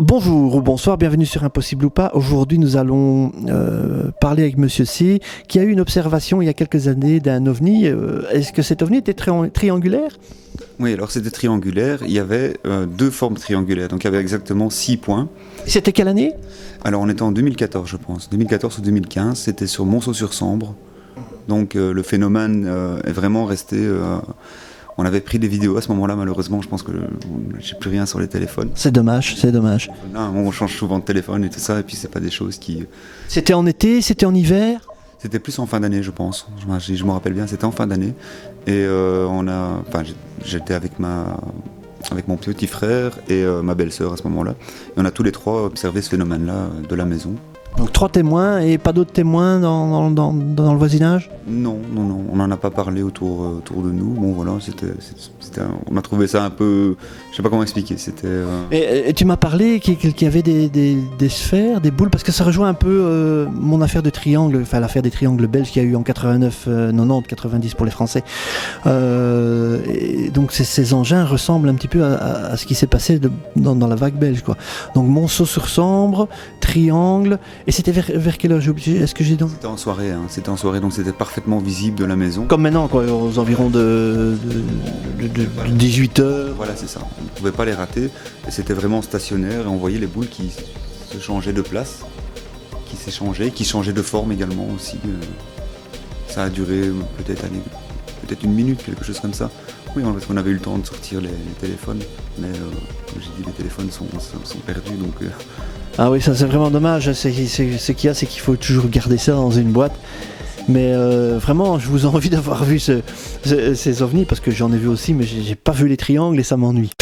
Bonjour ou bonsoir, bienvenue sur Impossible ou pas. Aujourd'hui, nous allons parler avec Monsieur C, qui a eu une observation il y a quelques années d'un ovni. Est-ce que cet ovni était triangulaire ? Oui, alors c'était triangulaire. Il y avait deux formes triangulaires, donc il y avait exactement 6 points. C'était quelle année ? Alors on était en 2014, je pense. 2014 ou 2015, c'était sur Monceau-sur-Sambre. Donc le phénomène est vraiment resté... On avait pris des vidéos à ce moment-là, malheureusement, je pense que j'ai plus rien sur les téléphones. C'est dommage, c'est dommage. Là, on change souvent de téléphone et tout ça, et puis c'est pas des choses qui... C'était en été, c'était en hiver ? C'était plus en fin d'année, je pense. Je me rappelle bien, c'était en fin d'année. Et j'étais avec mon petit frère et ma belle-sœur à ce moment-là. Et on a tous les trois observé ce phénomène-là de la maison. Donc 3 témoins et pas d'autres témoins dans le voisinage ? Non, on n'en a pas parlé autour de nous. Bon voilà, on a trouvé ça un peu... Je sais pas comment expliquer, c'était... Et tu m'as parlé qu'il y avait des sphères, des boules, parce que ça rejoint un peu mon affaire de triangle, enfin l'affaire des triangles belges qu'il y a eu en 89, 90, 90 pour les Français. Et donc ces engins ressemblent un petit peu à ce qui s'est passé dans la vague belge, quoi. Donc Monceau-sur-Sambre, triangle... Et c'était vers quelle heure ? Est-ce que j'ai donc... C'était en soirée, donc c'était parfaitement visible de la maison. Comme maintenant, quoi, aux environs de 18h. Voilà, c'est ça. On ne pouvait pas les rater. Et c'était vraiment stationnaire. Et on voyait les boules qui se changeaient de place, qui s'échangeaient, qui changeaient de forme également aussi. Ça a duré peut-être une minute, quelque chose comme ça. Oui, parce qu'on avait eu le temps de sortir les téléphones. Mais comme j'ai dit, les téléphones sont perdus, donc... Ah oui, ça c'est vraiment dommage. Ce qu'il y a, c'est qu'il faut toujours garder ça dans une boîte. Mais vraiment, je vous ai envie d'avoir vu ces ovnis, parce que j'en ai vu aussi, mais j'ai pas vu les triangles et ça m'ennuie.